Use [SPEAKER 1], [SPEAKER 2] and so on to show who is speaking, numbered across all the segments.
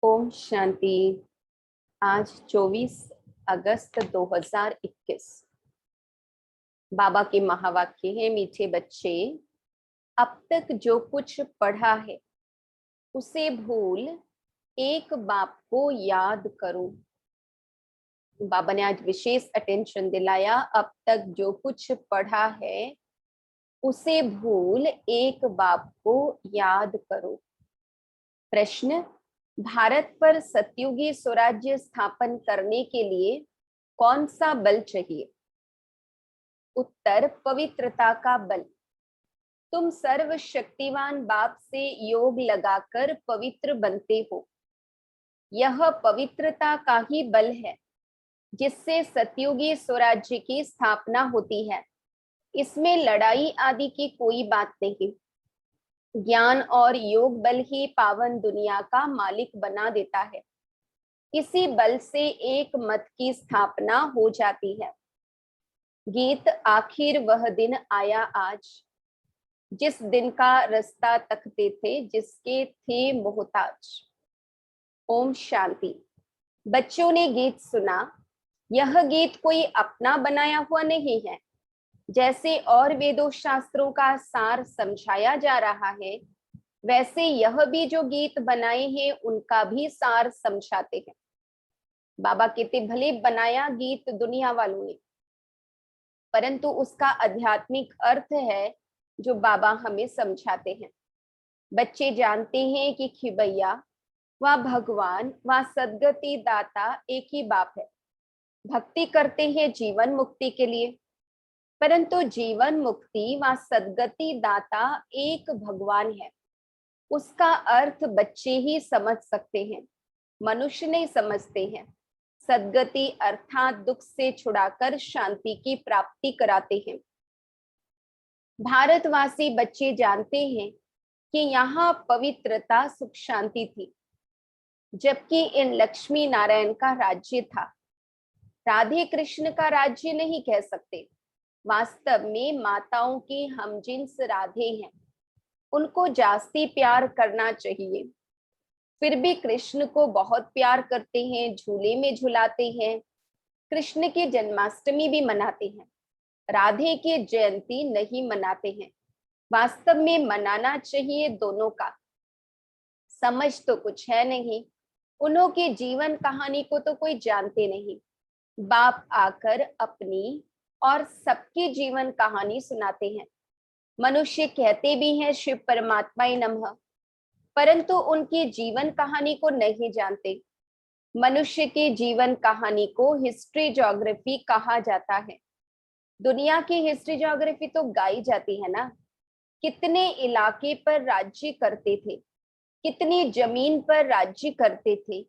[SPEAKER 1] ओम शांति। आज 24 अगस्त 2021। बाबा के महावाक्य है, मीठे बच्चे, अब तक जो कुछ पढ़ा है उसे भूल एक बाप को याद करो। बाबा ने आज विशेष अटेंशन दिलाया, अब तक जो कुछ पढ़ा है उसे भूल एक बाप को याद करो। प्रश्न: भारत पर सतयुगी स्वराज्य स्थापन करने के लिए कौन सा बल चाहिए? उत्तर: पवित्रता का बल। तुम सर्वशक्तिवान बाप से योग लगाकर पवित्र बनते हो। यह पवित्रता का ही बल है जिससे सतयुगी स्वराज्य की स्थापना होती है। इसमें लड़ाई आदि की कोई बात नहीं। ज्ञान और योग बल ही पावन दुनिया का मालिक बना देता है। इसी बल से एक मत की स्थापना हो जाती है। गीत: आखिर वह दिन आया आज, जिस दिन का रास्ता तकते थे जिसके थे मोहताज। ओम शांति। बच्चों ने गीत सुना। यह गीत कोई अपना बनाया हुआ नहीं है। जैसे और वेदों शास्त्रों का सार समझाया जा रहा है, वैसे यह भी जो गीत बनाए हैं उनका भी सार समझाते हैं। बाबा कहते भले बनाया गीत दुनिया वालों ने, परंतु उसका आध्यात्मिक अर्थ है जो बाबा हमें समझाते हैं। बच्चे जानते हैं कि खिबैया व भगवान व सदगति दाता एक ही बाप है। भक्ति करते हैं जीवन मुक्ति के लिए, परंतु जीवन मुक्ति व सदगति दाता एक भगवान है। उसका अर्थ बच्चे ही समझ सकते हैं, मनुष्य नहीं समझते हैं। सदगति अर्थात दुख से छुड़ाकर शांति की प्राप्ति कराते हैं। भारतवासी बच्चे जानते हैं कि यहाँ पवित्रता सुख शांति थी, जबकि इन लक्ष्मी नारायण का राज्य था। राधे कृष्ण का राज्य नहीं कह सकते। वास्तव में माताओं की हमजिन्स राधे हैं, उनको जास्ती प्यार करना चाहिए। फिर भी कृष्ण को बहुत प्यार करते हैं, झूले में झुलाते हैं। कृष्ण की जन्माष्टमी भी मनाते हैं, राधे की जयंती नहीं मनाते हैं। वास्तव में मनाना चाहिए दोनों का। समझ तो कुछ है नहीं। उन्हों की जीवन कहानी को तो कोई जानते नहीं। बाप आकर अपनी और सबकी जीवन कहानी सुनाते हैं। मनुष्य कहते भी हैं शिव परमात्माय नमः, परंतु उनकी जीवन कहानी को नहीं जानते। मनुष्य की जीवन कहानी को हिस्ट्री ज्योग्राफी कहा जाता है। दुनिया की हिस्ट्री ज्योग्राफी तो गाई जाती है ना। कितने इलाके पर राज्य करते थे, कितनी जमीन पर राज्य करते थे,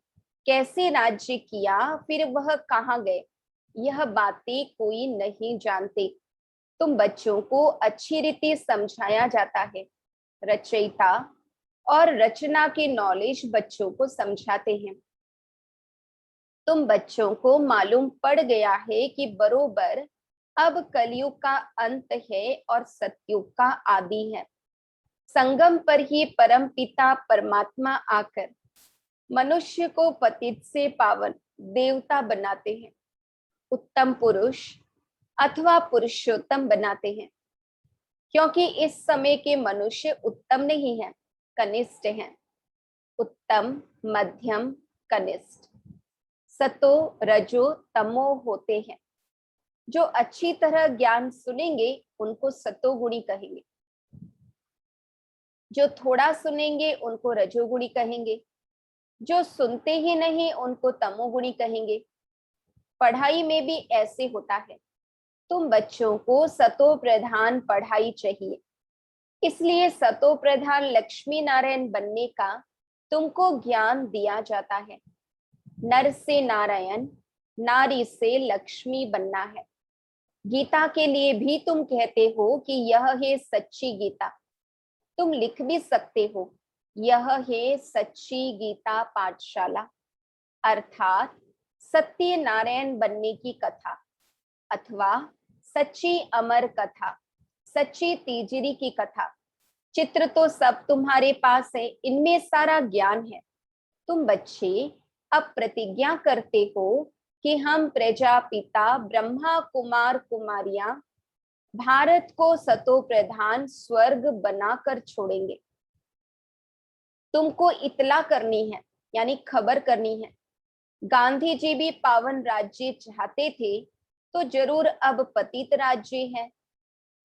[SPEAKER 1] कैसे राज्य किया, फिर वह कहाँ गए, यह बातें कोई नहीं जानते। तुम बच्चों को अच्छी रीति समझाया जाता है। रचयिता और रचना की नॉलेज बच्चों को समझाते हैं। तुम बच्चों को मालूम पड़ गया है कि बरोबर अब कलयुग का अंत है और सतयुग का आदि है। संगम पर ही परम पिता परमात्मा आकर मनुष्य को पतित से पावन देवता बनाते हैं, उत्तम पुरुष अथवा पुरुषोत्तम बनाते हैं। क्योंकि इस समय के मनुष्य उत्तम नहीं है, कनिष्ठ हैं। उत्तम, मध्यम, कनिष्ठ, सतो रजो तमो होते हैं। जो अच्छी तरह ज्ञान सुनेंगे उनको सतोगुणी कहेंगे, जो थोड़ा सुनेंगे उनको रजोगुणी कहेंगे, जो सुनते ही नहीं उनको तमोगुणी कहेंगे। पढ़ाई में भी ऐसे होता है। तुम बच्चों को सतो प्रधान पढ़ाई चाहिए, इसलिए सतो प्रधान लक्ष्मी नारायण बनने का तुमको ज्ञान दिया जाता है। नर से नारायण, नारी से लक्ष्मी बनना है। गीता के लिए भी तुम कहते हो कि यह है सच्ची गीता। तुम लिख भी सकते हो, यह है सच्ची गीता पाठशाला, अर्थात सत्य नारायण बनने की कथा, अथवा सच्ची अमर कथा, सच्ची तीजरी की कथा। चित्र तो सब तुम्हारे पास है, इनमें सारा ज्ञान है। तुम बच्चे अब प्रतिज्ञा करते हो कि हम प्रजापिता ब्रह्मा कुमार कुमारियां भारत को सतो प्रधान स्वर्ग बनाकर छोड़ेंगे। तुमको इतला करनी है, यानी खबर करनी है। गांधी जी भी पावन राज्य चाहते थे, तो जरूर अब पतित राज्य है।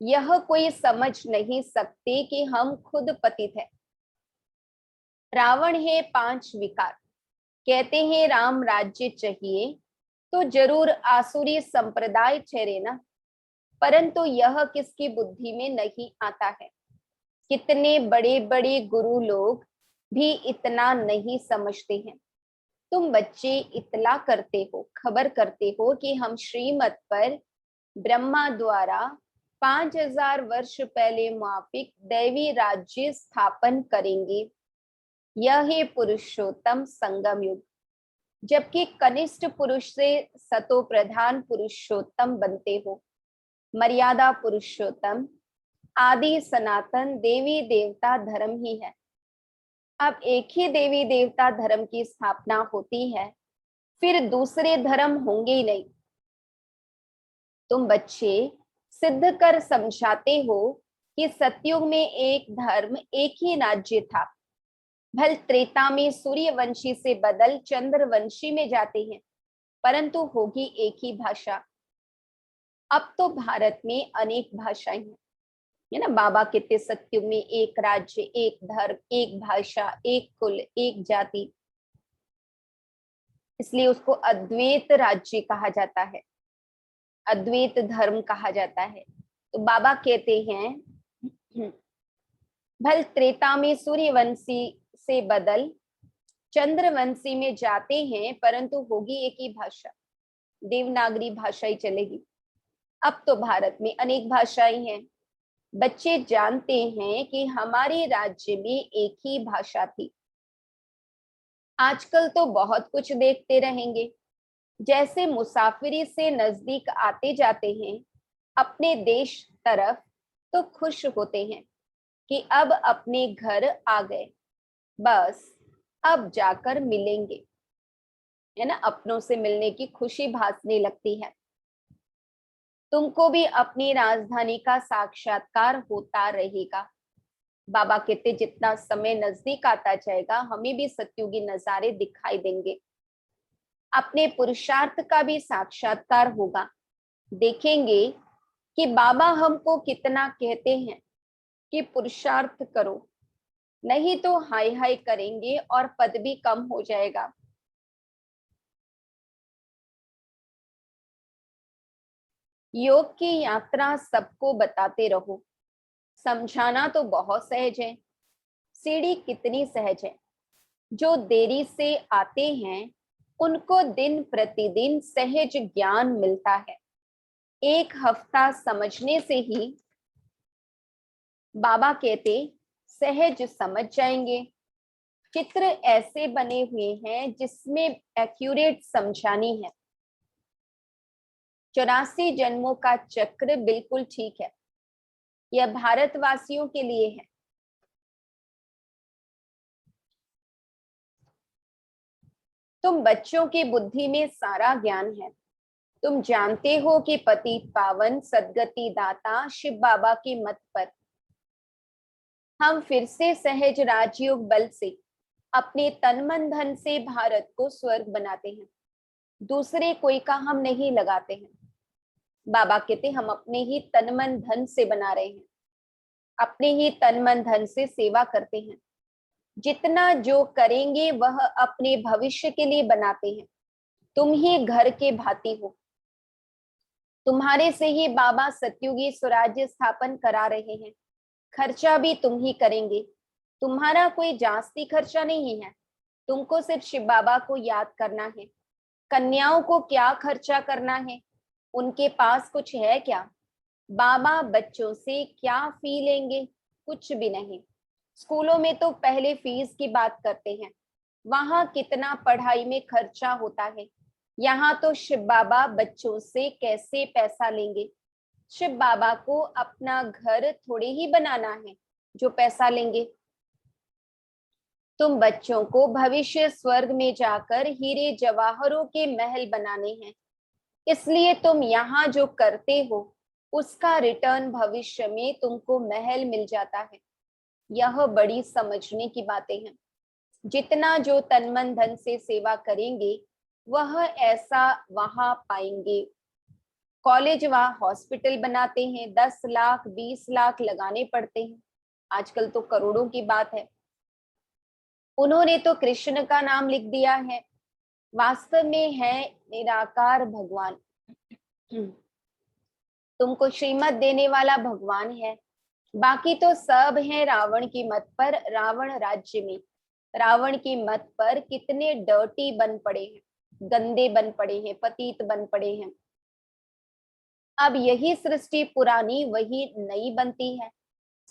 [SPEAKER 1] यह कोई समझ नहीं सकते कि हम खुद पतित है। रावण है 5 विकार, कहते हैं राम राज्य चाहिए, तो जरूर आसुरी संप्रदाय ठहरे ना। परंतु यह किसकी बुद्धि में नहीं आता है। कितने बड़े बड़े गुरु लोग भी इतना नहीं समझते हैं। तुम बच्चे इतला करते हो, खबर करते हो कि हम श्रीमत पर ब्रह्मा द्वारा 5000 वर्ष पहले मापिक दैवी राज्य स्थापन करेंगे। यह है पुरुषोत्तम संगम युग, जबकि कनिष्ठ पुरुष से सतो प्रधान पुरुषोत्तम बनते हो। मर्यादा पुरुषोत्तम आदि सनातन देवी देवता धर्म ही है। अब एक ही देवी देवता धर्म की स्थापना होती है, फिर दूसरे धर्म होंगे ही नहीं। तुम बच्चे सिद्ध कर समझाते हो कि सतयुग में एक धर्म एक ही राज्य था। भल त्रेता में सूर्यवंशी से बदल चंद्रवंशी में जाते हैं, परंतु होगी एक ही भाषा। अब तो भारत में अनेक भाषाएं हैं, है ना। बाबा कहते सतयुग में एक राज्य, एक धर्म, एक भाषा, एक कुल, एक जाति, इसलिए उसको अद्वैत राज्य कहा जाता है, अद्वैत धर्म कहा जाता है। तो बाबा कहते हैं भल त्रेता में सूर्यवंशी से बदल चंद्रवंशी में जाते हैं, परंतु होगी एक ही भाषा, देवनागरी भाषा ही चलेगी। अब तो भारत में अनेक भाषाएं हैं। बच्चे जानते हैं कि हमारे राज्य में एक ही भाषा थी। आजकल तो बहुत कुछ देखते रहेंगे, जैसे मुसाफिरी से नजदीक आते जाते हैं अपने देश तरफ, तो खुश होते हैं कि अब अपने घर आ गए, बस अब जाकर मिलेंगे, है ना। अपनों से मिलने की खुशी भासने लगती है। तुमको भी अपनी राजधानी का साक्षात्कार होता रहेगा। बाबा कहते जितना समय नजदीक आता जाएगा, हमें भी सतयुगी नजारे दिखाई देंगे। अपने पुरुषार्थ का भी साक्षात्कार होगा। देखेंगे कि बाबा हमको कितना कहते हैं कि पुरुषार्थ करो, नहीं तो हाय हाय करेंगे और पद भी कम हो जाएगा। योग की यात्रा सबको बताते रहो। समझाना तो बहुत सहज है, सीढ़ी कितनी सहज है। जो देरी से आते हैं उनको दिन प्रतिदिन सहज ज्ञान मिलता है। एक हफ्ता समझने से ही बाबा कहते सहज समझ जाएंगे। चित्र ऐसे बने हुए हैं जिसमें एक्यूरेट समझानी है। 84 जन्मों का चक्र बिल्कुल ठीक है, यह भारतवासियों के लिए है। तुम बच्चों की बुद्धि में सारा ज्ञान है। तुम जानते हो कि पतित पावन सदगति दाता शिव बाबा के मत पर हम फिर से सहज राजयोग बल से अपने तन मन धन से भारत को स्वर्ग बनाते हैं। दूसरे कोई का हम नहीं लगाते हैं। बाबा कहते हम अपने ही तन मन धन से बना रहे हैं, अपने ही तन मन धन से सेवा करते हैं। जितना जो करेंगे वह अपने भविष्य के लिए बनाते हैं। तुम ही घर के भाती हो, तुम्हारे से ही बाबा सतयुगी स्वराज्य स्थापन करा रहे हैं। खर्चा भी तुम ही करेंगे, तुम्हारा कोई जास्ती खर्चा नहीं है। तुमको सिर्फ शिव बाबा को याद करना है। कन्याओं को क्या खर्चा करना है, उनके पास कुछ है क्या। बाबा बच्चों से क्या फी लेंगे, कुछ भी नहीं। स्कूलों में तो पहले फीस की बात करते हैं, वहां कितना पढ़ाई में खर्चा होता है। यहाँ तो शिव बाबा बच्चों से कैसे पैसा लेंगे। शिव बाबा को अपना घर थोड़े ही बनाना है जो पैसा लेंगे। तुम बच्चों को भविष्य स्वर्ग में जाकर हीरे जवाहरों के महल बनाने हैं, इसलिए तुम यहाँ जो करते हो उसका रिटर्न भविष्य में तुमको महल मिल जाता है। यह बड़ी समझने की बातें हैं। जितना जो तन मन धन से सेवा करेंगे वह ऐसा वहां पाएंगे। कॉलेज व हॉस्पिटल बनाते हैं, 10 लाख 20 लाख लगाने पड़ते हैं, आजकल तो करोड़ों की बात है। उन्होंने तो कृष्ण का नाम लिख दिया है, वास्तव में है निराकार भगवान। तुमको श्रीमत देने वाला भगवान है, बाकी तो सब है रावण की मत पर। रावण राज्य में रावण की मत पर कितने डर्टी बन पड़े हैं, गंदे बन पड़े हैं, पतित बन पड़े हैं। अब यही सृष्टि पुरानी वही नई बनती है।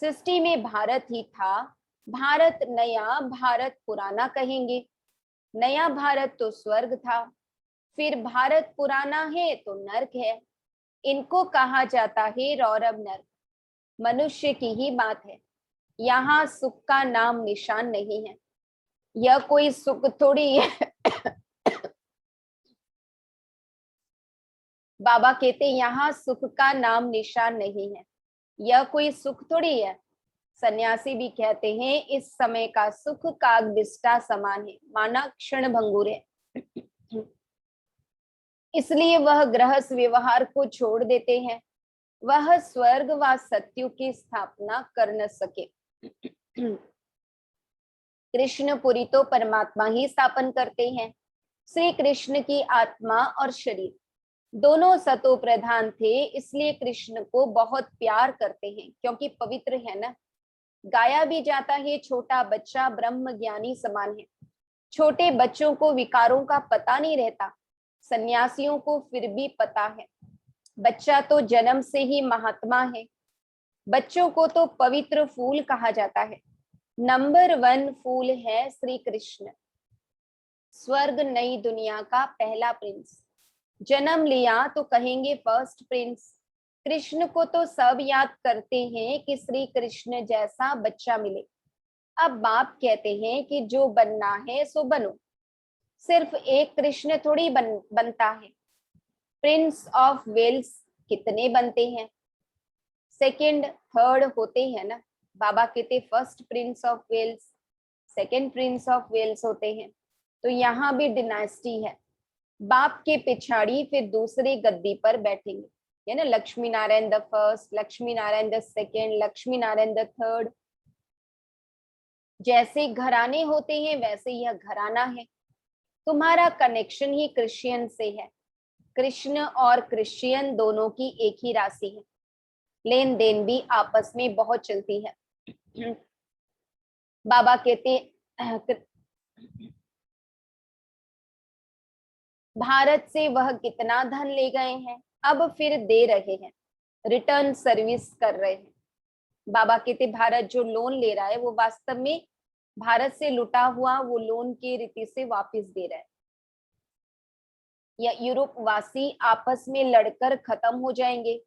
[SPEAKER 1] सृष्टि में भारत ही था, भारत नया, भारत पुराना कहेंगे। नया भारत तो स्वर्ग था, फिर भारत पुराना है तो नर्क है। इनको कहा जाता है रौरव नर्क। मनुष्य की ही बात है, यहाँ सुख का नाम निशान नहीं है। यह कोई सुख थोड़ी है। बाबा कहते यहाँ सुख का नाम निशान नहीं है, यह कोई सुख थोड़ी है। सन्यासी भी कहते हैं इस समय का सुख काग बिस्टा समान है, माना क्षण भंगुर है। इसलिए वह गृहस्थ व्यवहार को छोड़ देते हैं, वह स्वर्ग व सत्यु की स्थापना कर न सके। कृष्णपुरी तो परमात्मा ही स्थापन करते हैं। श्री कृष्ण की आत्मा और शरीर दोनों सतो प्रधान थे, इसलिए कृष्ण को बहुत प्यार करते हैं, क्योंकि पवित्र है ना। गाया भी जाता है छोटा बच्चा ब्रह्म ज्ञानी समान है। छोटे बच्चों को विकारों का पता नहीं रहता, सन्यासियों को फिर भी पता है। बच्चा तो जन्म से ही महात्मा है। बच्चों को तो पवित्र फूल कहा जाता है। नंबर 1 फूल है श्री कृष्ण, स्वर्ग नई दुनिया का पहला प्रिंस। जन्म लिया तो कहेंगे फर्स्ट प्रिंस। कृष्ण को तो सब याद करते हैं कि श्री कृष्ण जैसा बच्चा मिले। अब बाप कहते हैं कि जो बनना है सो बनो। सिर्फ एक कृष्ण थोड़ी बनता है, प्रिंस ऑफ वेल्स कितने बनते हैं, सेकंड थर्ड होते हैं ना। बाबा कहते first prince of Wales, second prince of Wales होते हैं। तो यहाँ भी डिनास्टी है। बाप के पिछाड़ी फिर दूसरे गद्दी पर बैठेंगे, है ना, Lakshmi Narayan the first, Lakshmi Narayan the second, Lakshmi Narayan the third. जैसे घराने होते हैं वैसे यह घराना है। तुम्हारा कनेक्शन ही क्रिश्चियन से है। कृष्ण और क्रिश्चियन दोनों की एक ही राशि है, लेन देन भी आपस में बहुत चलती है। बाबा कहते भारत से वह कितना धन ले गए हैं, अब फिर दे रहे हैं, रिटर्न सर्विस कर रहे हैं। बाबा कहते भारत जो लोन ले रहा है वो वास्तव में भारत से लुटा हुआ वो लोन की रीति से वापस दे रहा है। या यूरोप वासी आपस में लड़कर खत्म हो जाएंगे,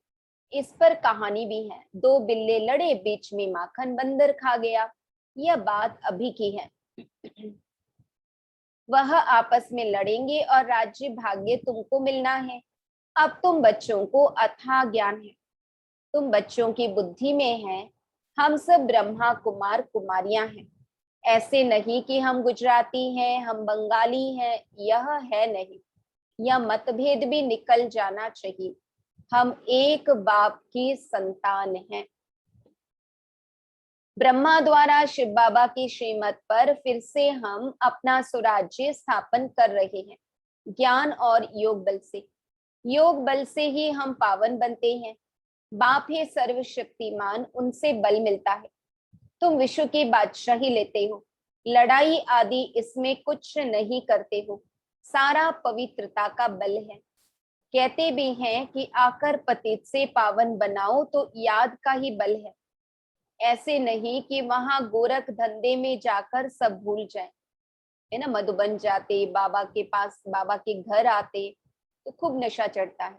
[SPEAKER 1] इस पर कहानी भी है। 2 बिल्ले लड़े, बीच में माखन बंदर खा गया, यह बात अभी की है। वह आपस में लड़ेंगे और राज्य भाग्य तुमको मिलना है। अब तुम बच्चों को अथाह ज्ञान है, तुम बच्चों की बुद्धि में है। हम सब ब्रह्मा कुमार कुमारियां हैं। ऐसे नहीं कि हम गुजराती हैं, हम बंगाली हैं, यह है नहीं। यह मतभेद भी निकल जाना चाहिए। हम एक बाप की संतान हैं। ब्रह्मा द्वारा शिव बाबा की श्रीमत पर फिर से हम अपना स्वराज्य स्थापन कर रहे हैं, ज्ञान और योग बल से। योग बल से ही हम पावन बनते हैं। बाप है सर्वशक्तिमान, उनसे बल मिलता है। तुम विश्व की बादशाही लेते हो, लड़ाई आदि इसमें कुछ नहीं करते हो, सारा पवित्रता का बल है। कहते भी हैं कि आकर पतित से पावन बनाओ, तो याद का ही बल है। ऐसे नहीं कि वहां गोरख धंधे में जाकर सब भूल जाए, है ना। मधुबन जाते, बाबा के पास, बाबा के घर आते तो खूब नशा चढ़ता है,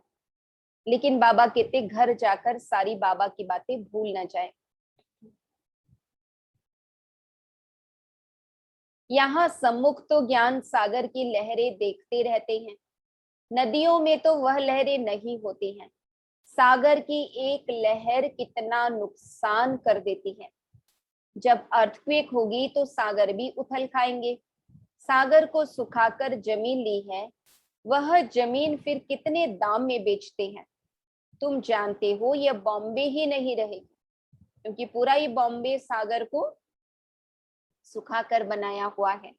[SPEAKER 1] लेकिन बाबा कहते घर जाकर सारी बाबा की बातें भूल ना जाए। यहाँ सम्मुख तो ज्ञान सागर की लहरें देखते रहते हैं, नदियों में तो वह लहरें नहीं होती हैं। सागर की एक लहर कितना नुकसान कर देती है। जब अर्थक्वेक होगी तो सागर भी उथल खाएंगे। सागर को सुखाकर जमीन ली है, वह जमीन फिर कितने दाम में बेचते हैं। तुम जानते हो यह बॉम्बे ही नहीं रहेगी, क्योंकि पूरा ही बॉम्बे सागर को सुखाकर बनाया हुआ है।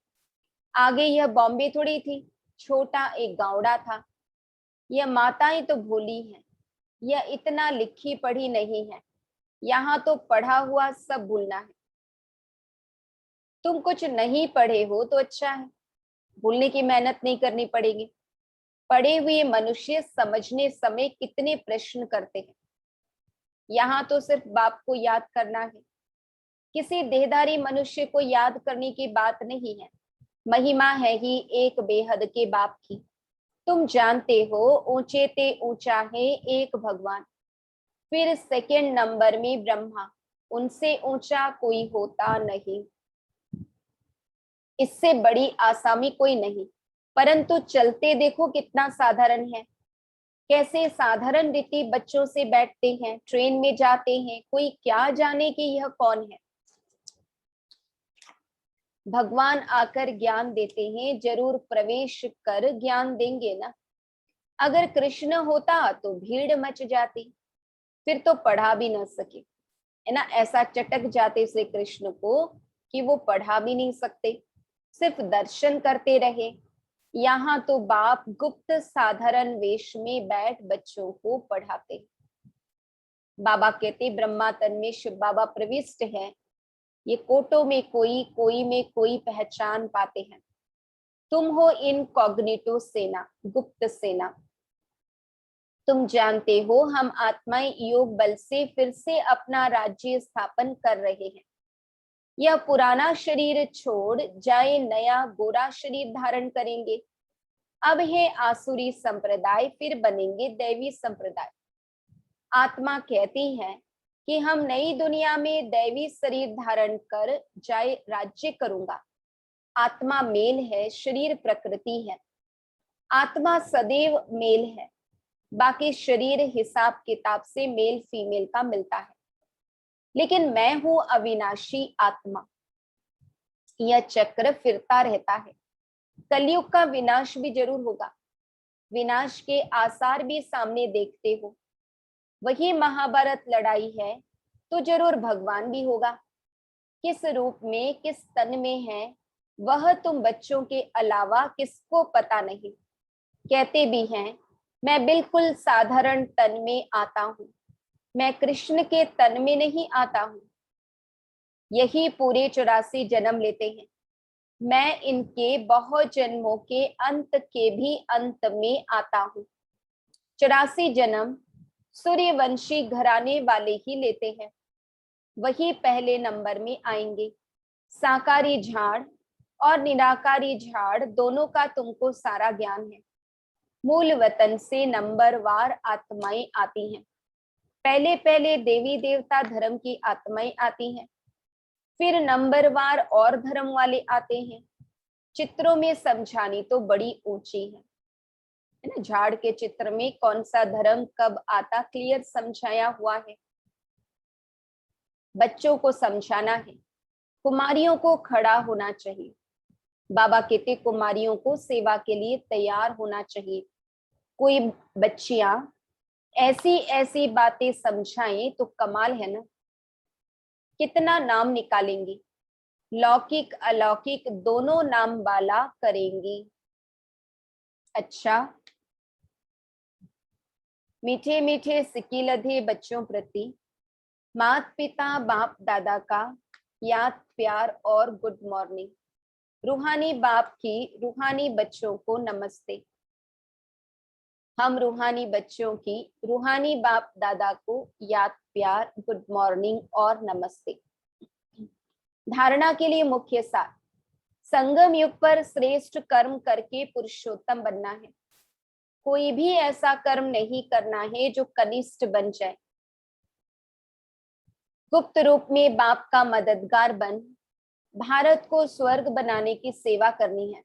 [SPEAKER 1] आगे यह बॉम्बे थोड़ी थी, छोटा एक गावड़ा था। यह माताएं तो भोली हैं, यह इतना लिखी पढ़ी नहीं है। यहाँ तो पढ़ा हुआ सब भूलना है। तुम कुछ नहीं पढ़े हो तो अच्छा है, भूलने की मेहनत नहीं करनी पड़ेगी। पढ़े हुए मनुष्य समझने समय कितने प्रश्न करते हैं। यहाँ तो सिर्फ बाप को याद करना है, किसी देहधारी मनुष्य को याद करने की बात नहीं है। महिमा है ही एक बेहद के बाप की। तुम जानते हो ऊंचे ते ऊंचा है एक भगवान, फिर सेकंड नंबर में ब्रह्मा, उनसे ऊंचा कोई होता नहीं। इससे बड़ी आसामी कोई नहीं, परंतु चलते देखो कितना साधारण है। कैसे साधारण रीति बच्चों से बैठते हैं, ट्रेन में जाते हैं, कोई क्या जाने कि यह कौन है। भगवान आकर ज्ञान देते हैं, जरूर प्रवेश कर ज्ञान देंगे ना। अगर कृष्ण होता तो भीड़ मच जाती, फिर तो पढ़ा भी न सके, है ना। ऐसा चटक जाते श्री कृष्ण को कि वो पढ़ा भी नहीं सकते, सिर्फ दर्शन करते रहे। यहाँ तो बाप गुप्त साधारण वेश में बैठ बच्चों को पढ़ाते। बाबा कहते ब्रह्मा तन में शिव बाबा प्रविष्ट है, ये कोटों में कोई, कोई में कोई पहचान पाते हैं। तुम हो इनकॉग्निटो सेना, गुप्त सेना। तुम जानते हो हम आत्माएं योग बल से फिर से अपना राज्य स्थापन कर रहे हैं। यह पुराना शरीर छोड़ जाए, नया गोरा शरीर धारण करेंगे। अब है आसुरी संप्रदाय, फिर बनेंगे दैवी संप्रदाय। आत्मा कहती है कि हम नई दुनिया में दैवी शरीर धारण कर जाए राज्य करूंगा। आत्मा मेल है, शरीर प्रकृति है। आत्मा सदैव मेल है, बाकी शरीर हिसाब किताब से मेल फीमेल का मिलता है। लेकिन मैं हूं अविनाशी आत्मा, यह चक्र फिरता रहता है। कलयुग का विनाश भी जरूर होगा, विनाश के आसार भी सामने देखते हो। वही महाभारत लड़ाई है तो जरूर भगवान भी होगा। किस रूप में, किस तन में है, वह तुम बच्चों के अलावा किसको पता नहीं। कहते भी हैं मैं बिल्कुल साधारण तन में आता हूँ, मैं कृष्ण के तन में नहीं आता हूँ। यही पूरे 84 जन्म लेते हैं। मैं इनके बहुत जन्मों के अंत के भी अंत में आता हूँ। 84 जन्म सूर्यवंशी घराने वाले ही लेते हैं, वही पहले नंबर में आएंगे। साकारी झाड़ और निराकारी झाड़ दोनों का तुमको सारा ज्ञान है। मूल वतन से नंबरवार आत्माएं आती हैं। पहले पहले देवी देवता धर्म की आत्माएं आती हैं, फिर नंबरवार और धर्म वाले आते हैं। चित्रों में समझानी तो बड़ी ऊंची है ना। झाड़ के चित्र में कौन सा धर्म कब आता क्लियर समझाया हुआ है। बच्चों को समझाना है, कुमारियों को खड़ा होना चाहिए। बाबा कहते कुमारियों को सेवा के लिए तैयार होना चाहिए। कोई बच्चियां ऐसी ऐसी बातें समझाएं तो कमाल है ना, कितना नाम निकालेंगी। लौकिक अलौकिक दोनों नाम वाला करेंगी। अच्छा, मीठे मीठे सिकिलधे बच्चों प्रति माता पिता बाप दादा का याद प्यार और गुड मॉर्निंग। रूहानी बाप की रूहानी बच्चों को नमस्ते। हम रूहानी बच्चों की रूहानी बाप दादा को याद प्यार गुड मॉर्निंग और नमस्ते। धारणा के लिए मुख्य सार, संगम युग पर श्रेष्ठ कर्म करके पुरुषोत्तम बनना है। कोई भी ऐसा कर्म नहीं करना है जो कनिष्ठ बन जाए। गुप्त रूप में बाप का मददगार बन भारत को स्वर्ग बनाने की सेवा करनी है।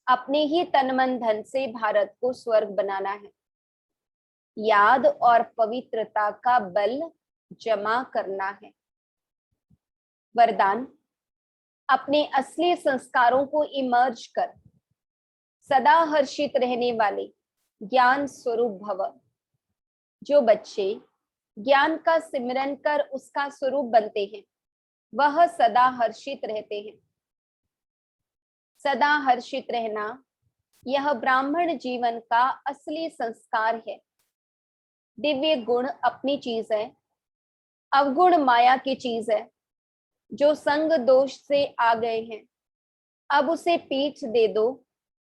[SPEAKER 1] अपने ही तन मन धन से भारत को स्वर्ग बनाना है। याद और पवित्रता का बल जमा करना है। वरदान, अपने असली संस्कारों को इमर्ज कर सदा हर्षित रहने वाले ज्ञान स्वरूप भव। जो बच्चे ज्ञान का सिमरन कर उसका स्वरूप बनते हैं वह सदा हर्षित रहते हैं। सदा हर्षित रहना यह ब्राह्मण जीवन का असली संस्कार है। दिव्य गुण अपनी चीज है, अवगुण माया की चीज है। जो संग दोष से आ गए हैं अब उसे पीठ दे दो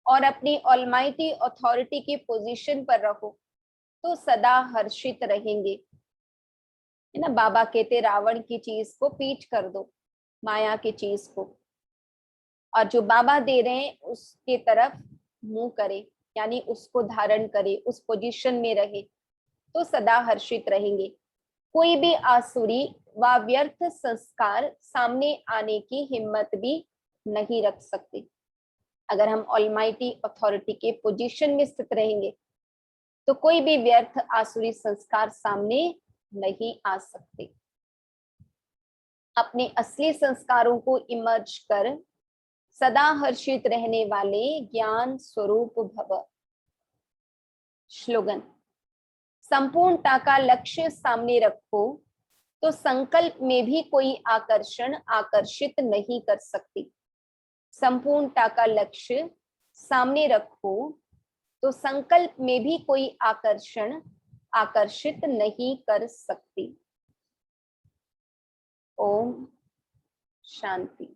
[SPEAKER 1] और अपनी ऑलमाइटी अथॉरिटी की पोजीशन पर रहो तो सदा हर्षित रहेंगे। है ना, बाबा कहते रावण की चीज को पीठ कर दो, माया की चीज को, और जो बाबा दे रहे हैं उसके तरफ मुंह करे, यानी उसको धारण करे, उस पोजीशन में रहे तो सदा हर्षित रहेंगे। कोई भी आसुरी व व्यर्थ संस्कार सामने आने की हिम्मत भी नहीं रख सकते। अगर हम ऑलमाइटी अथॉरिटी के पोजीशन में स्थित रहेंगे तो कोई भी व्यर्थ आसुरी संस्कार सामने नहीं आ सकते। अपने असली संस्कारों को इमर्ज कर सदा हर्षित रहने वाले ज्ञान स्वरूप भव। श्लोगन, संपूर्णता का लक्ष्य सामने रखो तो संकल्प में भी कोई आकर्षण आकर्षित नहीं कर सकती। संपूर्णता का लक्ष्य सामने रखो तो संकल्प में भी कोई आकर्षण आकर्षित नहीं कर सकती। ओम शांति।